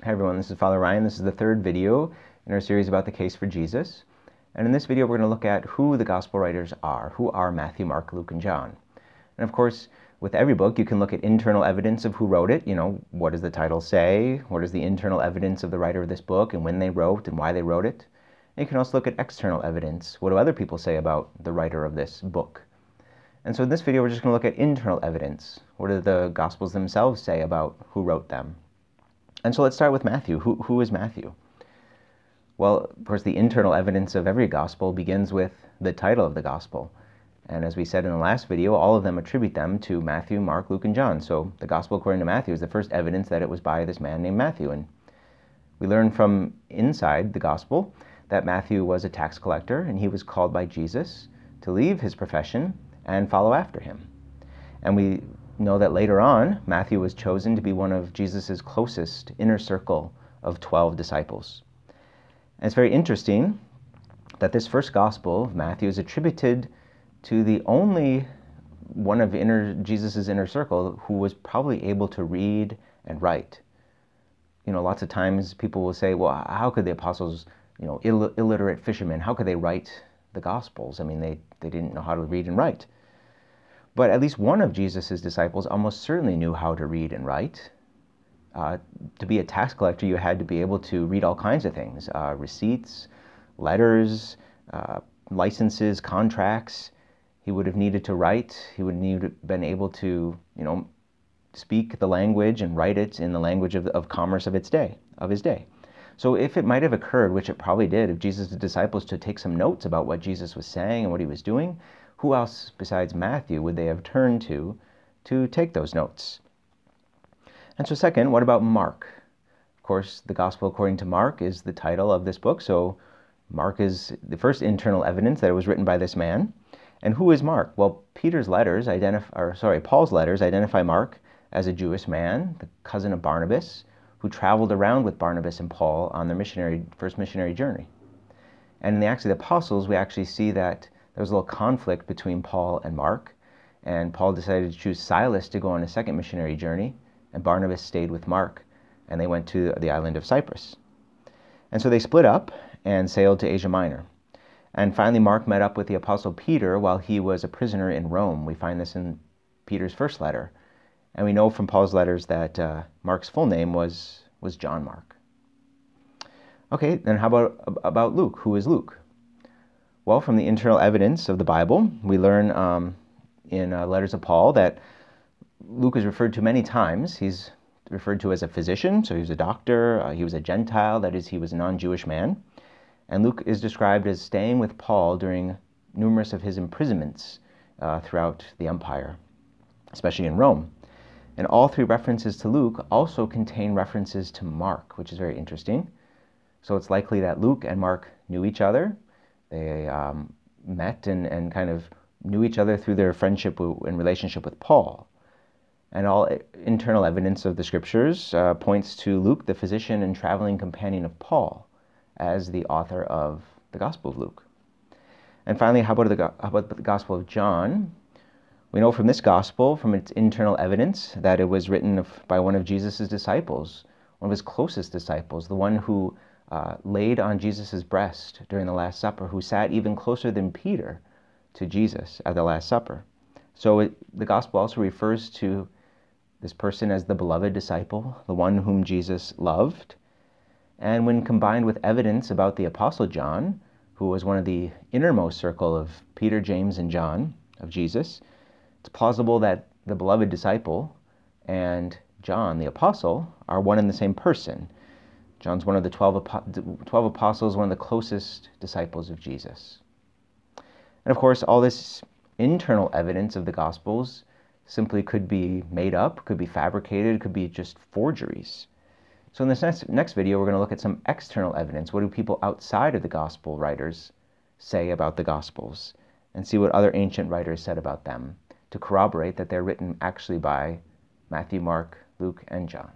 Hi everyone, this is Father Ryan. This is the third video in our series about the case for Jesus. And in this video we're going to look at who the gospel writers are. Who are Matthew, Mark, Luke, and John? And of course, with every book you can look at internal evidence of who wrote it. You know, what does the title say? What is the internal evidence of the writer of this book and when they wrote and why they wrote it? And you can also look at external evidence. What do other people say about the writer of this book? And so in this video we're just going to look at internal evidence. What do the Gospels themselves say about who wrote them? And so let's start with Matthew. Who is Matthew? Well, of course, the internal evidence of every gospel begins with the title of the gospel. And as we said in the last video, all of them attribute them to Matthew, Mark, Luke, and John. So the gospel according to Matthew is the first evidence that it was by this man named Matthew. And we learn from inside the gospel that Matthew was a tax collector, and he was called by Jesus to leave his profession and follow after him. And we know that later on, Matthew was chosen to be one of Jesus' closest inner circle of 12 disciples. And it's very interesting that this first gospel of Matthew is attributed to the only one of Jesus' inner circle who was probably able to read and write. You know, lots of times people will say, well, how could the apostles, you know, illiterate fishermen, how could they write the gospels? I mean, they didn't know how to read and write. But at least one of Jesus' disciples almost certainly knew how to read and write. To be a tax collector, you had to be able to read all kinds of things, receipts, letters, licenses, contracts. He would have needed to write. He would need to have been able to, you know, speak the language and write it in the language of commerce of his day. So if it might have occurred, which it probably did, if Jesus' disciples to take some notes about what Jesus was saying and what he was doing, who else besides Matthew would they have turned to take those notes? And so second, what about Mark? Of course, the Gospel according to Mark is the title of this book, so Mark is the first internal evidence that it was written by this man. And who is Mark? Well, Paul's letters identify Mark as a Jewish man, the cousin of Barnabas, who traveled around with Barnabas and Paul on their first missionary journey. And in the Acts of the Apostles, we actually see that there was a little conflict between Paul and Mark, and Paul decided to choose Silas to go on a second missionary journey, and Barnabas stayed with Mark, and they went to the island of Cyprus. And so they split up and sailed to Asia Minor. And finally, Mark met up with the Apostle Peter while he was a prisoner in Rome. We find this in Peter's first letter. And we know from Paul's letters that Mark's full name was John Mark. Okay, then how about Luke? Who is Luke? Well, from the internal evidence of the Bible, we learn in letters of Paul that Luke is referred to many times. He's referred to as a physician, so he was a doctor. He was a Gentile, that is, he was a non-Jewish man. And Luke is described as staying with Paul during numerous of his imprisonments throughout the empire, especially in Rome. And all three references to Luke also contain references to Mark, which is very interesting. So it's likely that Luke and Mark knew each other. They met and kind of knew each other through their friendship and relationship with Paul. And all internal evidence of the scriptures points to Luke, the physician and traveling companion of Paul, as the author of the Gospel of Luke. And finally, how about the Gospel of John? We know from this Gospel, from its internal evidence, that it was written by one of Jesus' disciples, one of his closest disciples, the one who laid on Jesus' breast during the Last Supper, who sat even closer than Peter to Jesus at the Last Supper. So the Gospel also refers to this person as the beloved disciple, the one whom Jesus loved. And when combined with evidence about the Apostle John, who was one of the innermost circle of Peter, James, and John of Jesus, it's plausible that the beloved disciple and John, the apostle, are one and the same person. John's one of the 12 apostles, one of the closest disciples of Jesus. And of course, all this internal evidence of the Gospels simply could be made up, could be fabricated, could be just forgeries. So in this next video, we're going to look at some external evidence. What do people outside of the Gospel writers say about the Gospels? And see what other ancient writers said about them to corroborate that they're written actually by Matthew, Mark, Luke, and John.